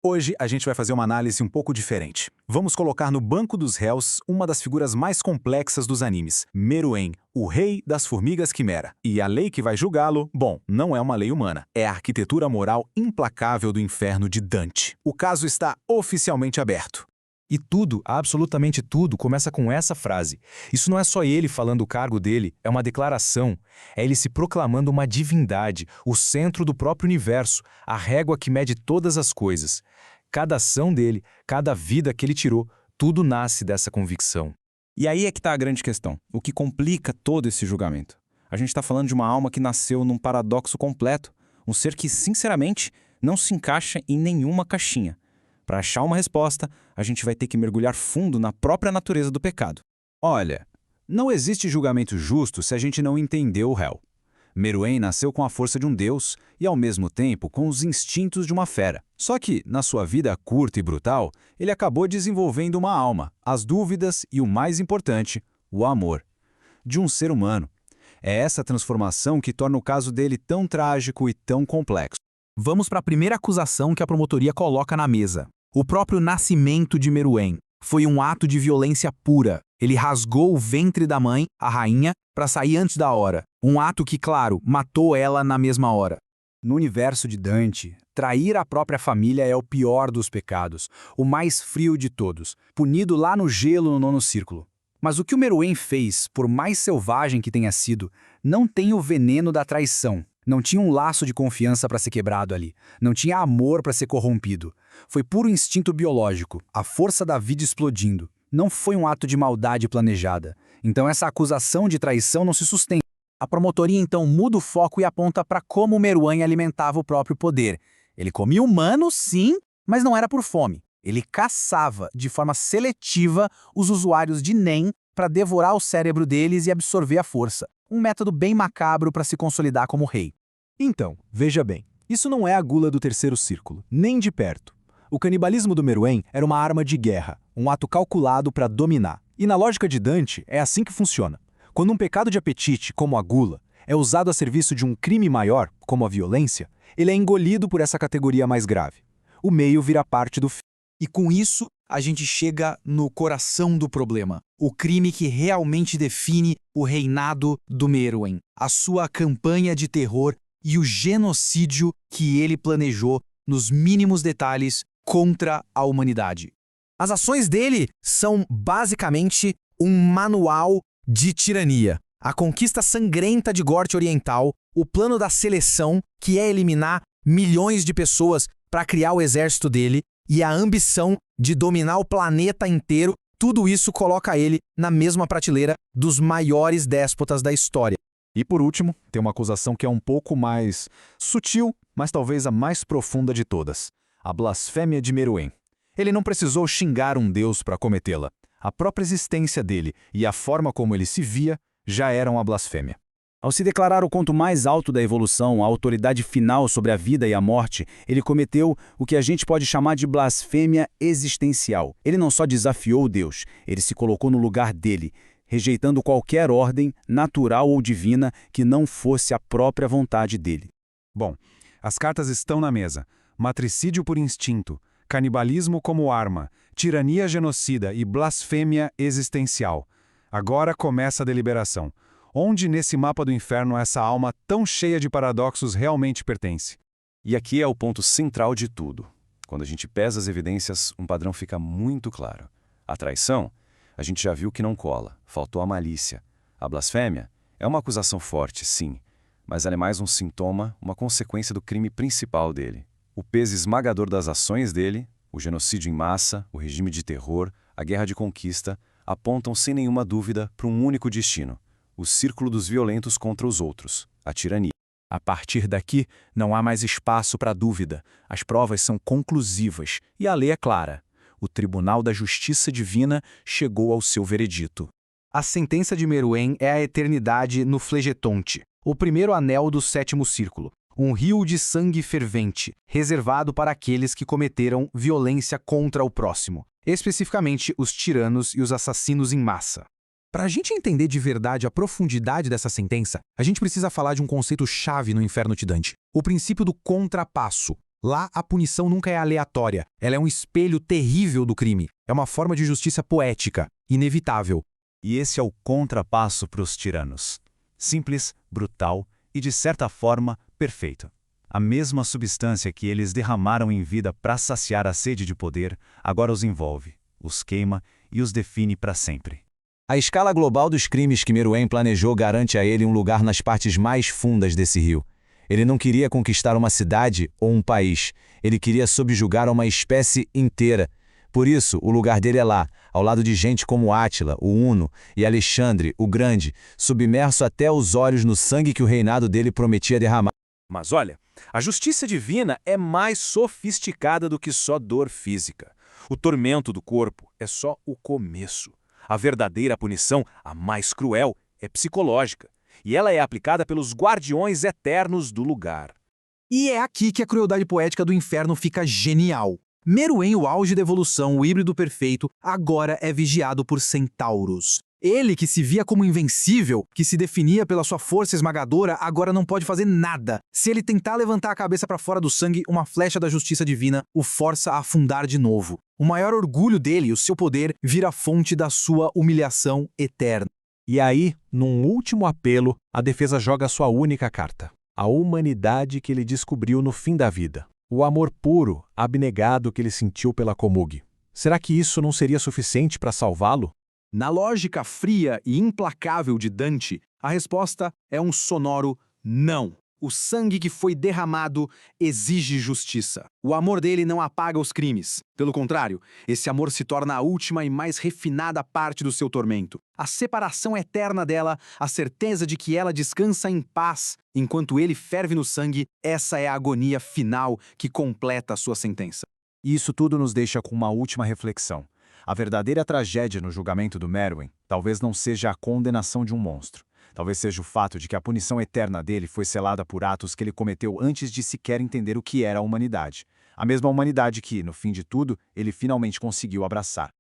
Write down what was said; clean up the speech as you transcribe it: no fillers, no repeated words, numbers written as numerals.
Hoje a gente vai fazer uma análise um pouco diferente. Vamos colocar no banco dos réus uma das figuras mais complexas dos animes, Meruem, o rei das formigas quimera. E a lei que vai julgá-lo, bom, não é uma lei humana, é a arquitetura moral implacável do inferno de Dante. O caso está oficialmente aberto. E tudo, absolutamente tudo, começa com essa frase. Isso não é só ele falando o cargo dele, é uma declaração. É ele se proclamando uma divindade, o centro do próprio universo, a régua que mede todas as coisas. Cada ação dele, cada vida que ele tirou, tudo nasce dessa convicção. E aí é que está a grande questão, o que complica todo esse julgamento. A gente está falando de uma alma que nasceu num paradoxo completo, um ser que, sinceramente, não se encaixa em nenhuma caixinha. Para achar uma resposta, a gente vai ter que mergulhar fundo na própria natureza do pecado. Olha, não existe julgamento justo se a gente não entendeu o réu. Meruem nasceu com a força de um deus e, ao mesmo tempo, com os instintos de uma fera. Só que, na sua vida curta e brutal, ele acabou desenvolvendo uma alma, as dúvidas e, o mais importante, o amor. De um ser humano. É essa transformação que torna o caso dele tão trágico e tão complexo. Vamos para a primeira acusação que a promotoria coloca na mesa. O próprio nascimento de Meruem foi um ato de violência pura. Ele rasgou o ventre da mãe, a rainha, para sair antes da hora. Um ato que, claro, matou ela na mesma hora. No universo de Dante, trair a própria família é o pior dos pecados, o mais frio de todos, punido lá no gelo no nono círculo. Mas o que o Meruem fez, por mais selvagem que tenha sido, não tem o veneno da traição. Não tinha um laço de confiança para ser quebrado ali. Não tinha amor para ser corrompido. Foi puro instinto biológico, a força da vida explodindo. Não foi um ato de maldade planejada. Então essa acusação de traição não se sustenta. A promotoria então muda o foco e aponta para como Meruem alimentava o próprio poder. Ele comia humanos, sim, mas não era por fome. Ele caçava, de forma seletiva, os usuários de Nen para devorar o cérebro deles e absorver a força. Um método bem macabro para se consolidar como rei. Então, veja bem, isso não é a gula do terceiro círculo, nem de perto. O canibalismo do Meruem era uma arma de guerra, um ato calculado para dominar. E na lógica de Dante, é assim que funciona. Quando um pecado de apetite, como a gula, é usado a serviço de um crime maior, como a violência, ele é engolido por essa categoria mais grave. O meio vira parte do fim. E com isso, a gente chega no coração do problema. O crime que realmente define o reinado do Meruem. A sua campanha de terror e o genocídio que ele planejou nos mínimos detalhes contra a humanidade. As ações dele são basicamente um manual de tirania. A conquista sangrenta de Gorte Oriental, o plano da seleção, que é eliminar milhões de pessoas para criar o exército dele, e a ambição de dominar o planeta inteiro, tudo isso coloca ele na mesma prateleira dos maiores déspotas da história. E por último, tem uma acusação que é um pouco mais sutil, mas talvez a mais profunda de todas. A blasfêmia de Meruem. Ele não precisou xingar um deus para cometê-la. A própria existência dele e a forma como ele se via já eram a blasfêmia. Ao se declarar o ponto mais alto da evolução, a autoridade final sobre a vida e a morte, ele cometeu o que a gente pode chamar de blasfêmia existencial. Ele não só desafiou Deus, ele se colocou no lugar dele, rejeitando qualquer ordem, natural ou divina, que não fosse a própria vontade dele. Bom, as cartas estão na mesa. Matricídio por instinto, canibalismo como arma, tirania genocida e blasfêmia existencial. Agora começa a deliberação. Onde nesse mapa do inferno essa alma tão cheia de paradoxos realmente pertence? E aqui é o ponto central de tudo. Quando a gente pesa as evidências, um padrão fica muito claro. A traição, a gente já viu que não cola, faltou a malícia. A blasfêmia é uma acusação forte, sim, mas ela é mais um sintoma, uma consequência do crime principal dele. O peso esmagador das ações dele, o genocídio em massa, o regime de terror, a guerra de conquista, apontam sem nenhuma dúvida para um único destino: o círculo dos violentos contra os outros, a tirania. A partir daqui, não há mais espaço para dúvida. As provas são conclusivas e a lei é clara. O Tribunal da Justiça Divina chegou ao seu veredito. A sentença de Meruem é a eternidade no Flegetonte, o primeiro anel do sétimo círculo, um rio de sangue fervente, reservado para aqueles que cometeram violência contra o próximo, especificamente os tiranos e os assassinos em massa. Para a gente entender de verdade a profundidade dessa sentença, a gente precisa falar de um conceito chave no Inferno de Dante, o princípio do contrapasso. Lá, a punição nunca é aleatória. Ela é um espelho terrível do crime. É uma forma de justiça poética, inevitável. E esse é o contrapasso para os tiranos. Simples, brutal e, de certa forma, perfeito. A mesma substância que eles derramaram em vida para saciar a sede de poder, agora os envolve, os queima e os define para sempre. A escala global dos crimes que Meruem planejou garante a ele um lugar nas partes mais fundas desse rio. Ele não queria conquistar uma cidade ou um país, ele queria subjugar uma espécie inteira. Por isso, o lugar dele é lá, ao lado de gente como Átila, o Uno, e Alexandre, o Grande, submerso até os olhos no sangue que o reinado dele prometia derramar. Mas olha, a justiça divina é mais sofisticada do que só dor física. O tormento do corpo é só o começo. A verdadeira punição, a mais cruel, é psicológica. E ela é aplicada pelos guardiões eternos do lugar. E é aqui que a crueldade poética do inferno fica genial. Meruem, o auge da evolução, o híbrido perfeito, agora é vigiado por centauros. Ele, que se via como invencível, que se definia pela sua força esmagadora, agora não pode fazer nada. Se ele tentar levantar a cabeça para fora do sangue, uma flecha da justiça divina o força a afundar de novo. O maior orgulho dele, o seu poder, vira fonte da sua humilhação eterna. E aí, num último apelo, a defesa joga sua única carta. A humanidade que ele descobriu no fim da vida. O amor puro, abnegado que ele sentiu pela Komug. Será que isso não seria suficiente para salvá-lo? Na lógica fria e implacável de Dante, a resposta é um sonoro não. O sangue que foi derramado exige justiça. O amor dele não apaga os crimes. Pelo contrário, esse amor se torna a última e mais refinada parte do seu tormento. A separação eterna dela, a certeza de que ela descansa em paz enquanto ele ferve no sangue, essa é a agonia final que completa a sua sentença. E isso tudo nos deixa com uma última reflexão. A verdadeira tragédia no julgamento do Meruem talvez não seja a condenação de um monstro. Talvez seja o fato de que a punição eterna dele foi selada por atos que ele cometeu antes de sequer entender o que era a humanidade. A mesma humanidade que, no fim de tudo, ele finalmente conseguiu abraçar.